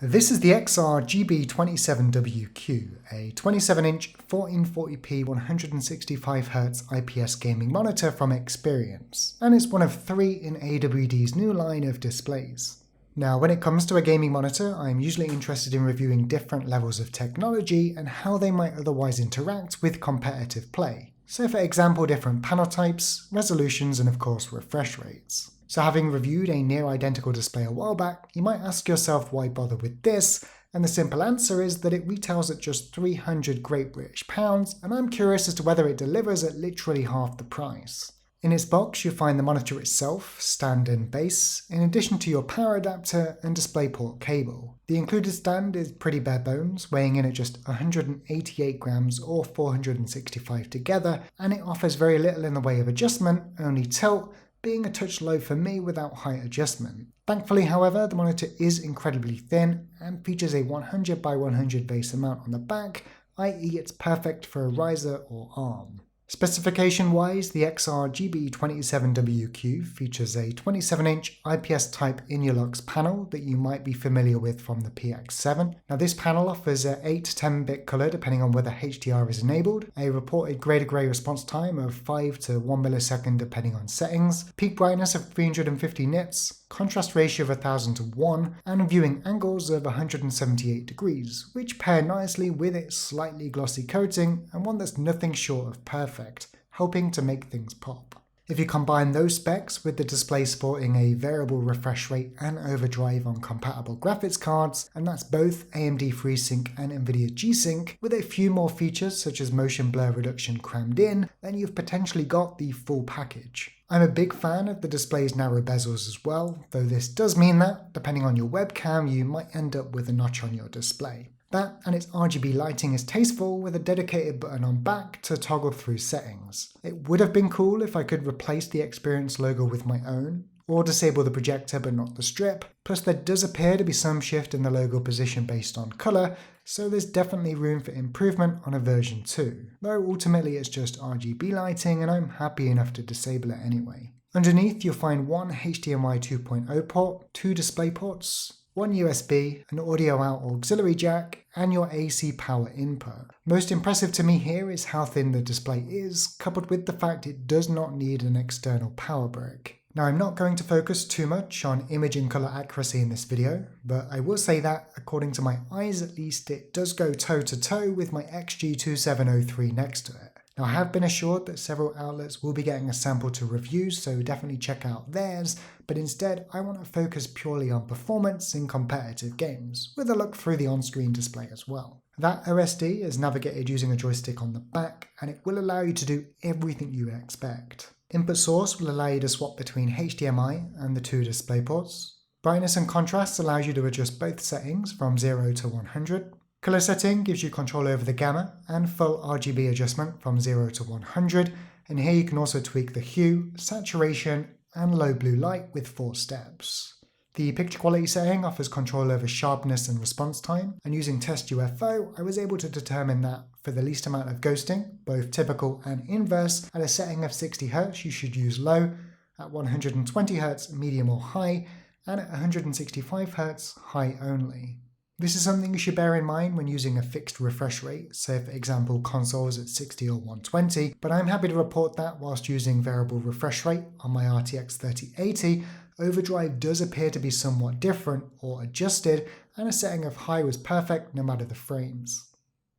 This is the XRGB27WQ, a 27-inch 1440p 165Hz IPS gaming monitor from Experience, and it's one of 3 in AWD's new line of displays. Now, when it comes to a gaming monitor, I'm usually interested in reviewing different levels of technology and how they might otherwise interact with competitive play. So for example, different panel types, resolutions, and of course refresh rates. So having reviewed a near identical display a while back, you might ask yourself why bother with this, and the simple answer is that it retails at just 300 Great British pounds, and I'm curious as to whether it delivers at literally half the price. In its box, you'll find the monitor itself, stand and base, in addition to your power adapter and DisplayPort cable. The included stand is pretty bare bones, weighing in at just 188 grams or 465 together, and it offers very little in the way of adjustment, only tilt, being a touch low for me without height adjustment. Thankfully, however, the monitor is incredibly thin and features a 100 by 100 base amount on the back, i.e. it's perfect for a riser or arm. Specification-wise, the XRGB27WQ features a 27-inch IPS type Inulux panel that you might be familiar with from the PX7. Now this panel offers a 8 to 10-bit color depending on whether HDR is enabled, a reported grey-to-grey response time of 5 to 1 millisecond depending on settings, peak brightness of 350 nits, contrast ratio of 1000 to 1, and viewing angles of 178 degrees, which pair nicely with its slightly glossy coating and one that's nothing short of perfect, helping to make things pop. If you combine those specs with the display sporting a variable refresh rate and overdrive on compatible graphics cards, and that's both AMD FreeSync and NVIDIA G-Sync, with a few more features such as motion blur reduction crammed in, then you've potentially got the full package. I'm a big fan of the display's narrow bezels as well, though this does mean that, depending on your webcam, you might end up with a notch on your display. That and its RGB lighting is tasteful with a dedicated button on back to toggle through settings. It would have been cool if I could replace the Experience logo with my own, or disable the projector but not the strip, plus there does appear to be some shift in the logo position based on colour, so there's definitely room for improvement on a version 2, though ultimately it's just RGB lighting and I'm happy enough to disable it anyway. Underneath you'll find one HDMI 2.0 port, 2 display ports, one USB, an audio out auxiliary jack, and your AC power input. Most impressive to me here is how thin the display is, coupled with the fact it does not need an external power brick. Now I'm not going to focus too much on image and colour accuracy in this video, but I will say that, according to my eyes at least, it does go toe to toe with my XG2703 next to it. Now I have been assured that several outlets will be getting a sample to review, so definitely check out theirs, but instead I want to focus purely on performance in competitive games, with a look through the on-screen display as well. That OSD is navigated using a joystick on the back, and it will allow you to do everything you expect. Input source will allow you to swap between HDMI and the 2 display ports. Brightness and contrast allows you to adjust both settings from 0 to 100. Color setting gives you control over the gamma and full RGB adjustment from 0 to 100, and here you can also tweak the hue, saturation, and low blue light with 4 steps. The picture quality setting offers control over sharpness and response time, and using Test UFO, I was able to determine that for the least amount of ghosting, both typical and inverse, at a setting of 60 Hz you should use low, at 120 Hz medium or high, and at 165 Hz high only. This is something you should bear in mind when using a fixed refresh rate, say for example consoles at 60 or 120, but I'm happy to report that whilst using variable refresh rate on my RTX 3080, overdrive does appear to be somewhat different or adjusted, and a setting of high was perfect no matter the frames.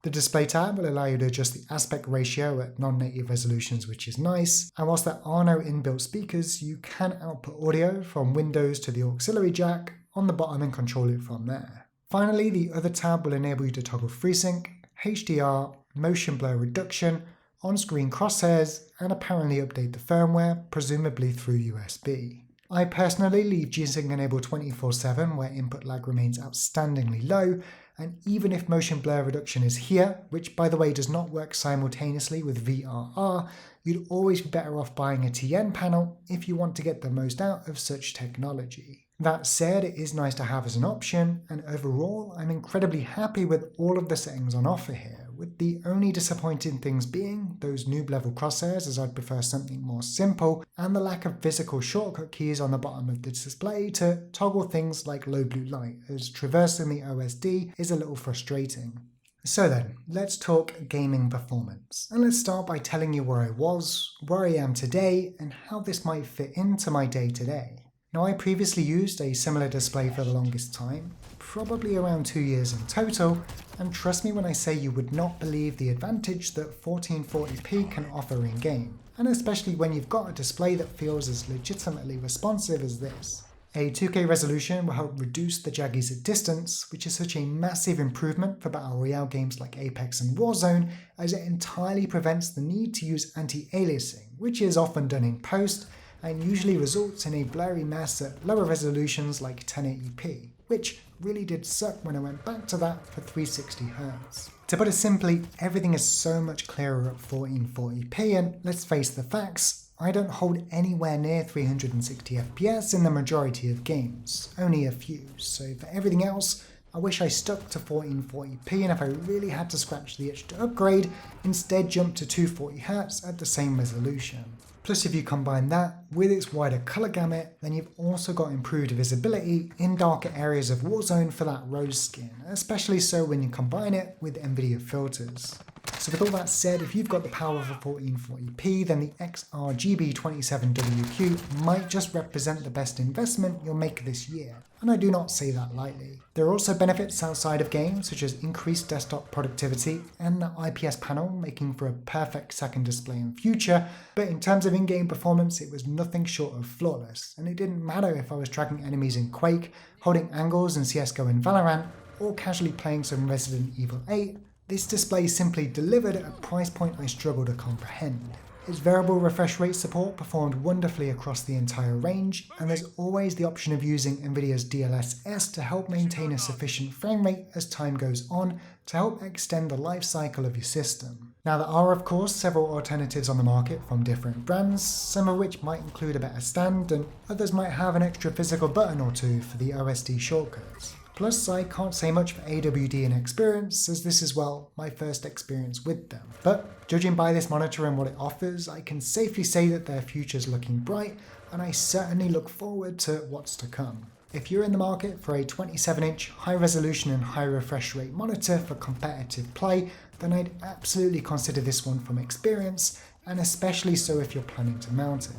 The display tab will allow you to adjust the aspect ratio at non-native resolutions, which is nice, and whilst there are no inbuilt speakers, you can output audio from Windows to the auxiliary jack on the bottom and control it from there. Finally, the other tab will enable you to toggle FreeSync, HDR, motion blur reduction, on-screen crosshairs, and apparently update the firmware, presumably through USB. I personally leave G-Sync enabled 24/7 where input lag remains outstandingly low, and even if motion blur reduction is here, which by the way does not work simultaneously with VRR, you'd always be better off buying a TN panel if you want to get the most out of such technology. That said, it is nice to have as an option, and overall I'm incredibly happy with all of the settings on offer here, with the only disappointing things being those noob level crosshairs, as I'd prefer something more simple, and the lack of physical shortcut keys on the bottom of the display to toggle things like low blue light, as traversing the OSD is a little frustrating. So then, let's talk gaming performance, and let's start by telling you where I was, where I am today, and how this might fit into my day to day. Now, I previously used a similar display for the longest time, probably around 2 years in total, and trust me when I say you would not believe the advantage that 1440p can offer in game, and especially when you've got a display that feels as legitimately responsive as this. A 2K resolution will help reduce the jaggies at distance, which is such a massive improvement for Battle Royale games like Apex and Warzone, as it entirely prevents the need to use anti-aliasing, which is often done in post, and usually results in a blurry mess at lower resolutions like 1080p, which really did suck when I went back to that for 360Hz. To put it simply, everything is so much clearer at 1440p, and let's face the facts, I don't hold anywhere near 360 FPS in the majority of games, only a few, so for everything else, I wish I stuck to 1440p, and if I really had to scratch the itch to upgrade, instead jump to 240Hz at the same resolution. Plus, if you combine that with its wider colour gamut, then you've also got improved visibility in darker areas of Warzone for that rose skin, especially so when you combine it with NVIDIA filters. So with all that said, if you've got the power for 1440p, then the XRGB27WQ might just represent the best investment you'll make this year, and I do not say that lightly. There are also benefits outside of games, such as increased desktop productivity and the IPS panel making for a perfect second display in future, but in terms of in-game performance it was nothing short of flawless, and it didn't matter if I was tracking enemies in Quake, holding angles in CSGO and Valorant, or casually playing some Resident Evil 8, this display simply delivered at a price point I struggle to comprehend. Its variable refresh rate support performed wonderfully across the entire range, and there's always the option of using NVIDIA's DLSS to help maintain a sufficient frame rate as time goes on to help extend the life cycle of your system. Now, there are of course several alternatives on the market from different brands, some of which might include a better stand and others might have an extra physical button or two for the OSD shortcuts. Plus, I can't say much for AWD and experience, as this is, well, my first experience with them. But judging by this monitor and what it offers, I can safely say that their future's looking bright, and I certainly look forward to what's to come. If you're in the market for a 27-inch high resolution and high refresh rate monitor for competitive play, then I'd absolutely consider this one from experience, and especially so if you're planning to mount it.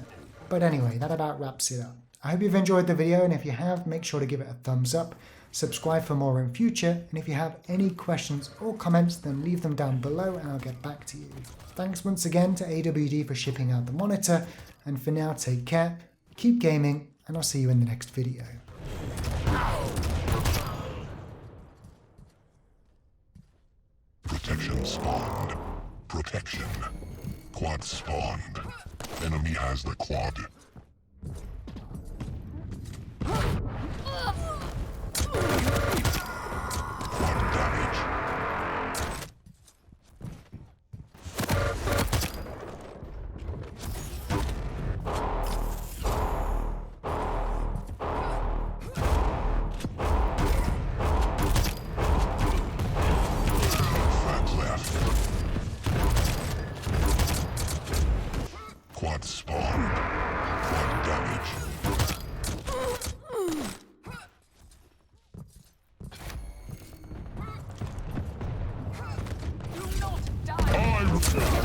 But anyway, that about wraps it up. I hope you've enjoyed the video, and if you have, make sure to give it a thumbs up. Subscribe for more in future, and if you have any questions or comments, then leave them down below and I'll get back to you. Thanks once again to AWD for shipping out the monitor, and for now, take care, keep gaming, and I'll see you in the next video. Protection spawned. Protection. Quad spawned. Enemy has the quad. Quad damage. Flag left. Quad spawned. Quad damage. Do not die!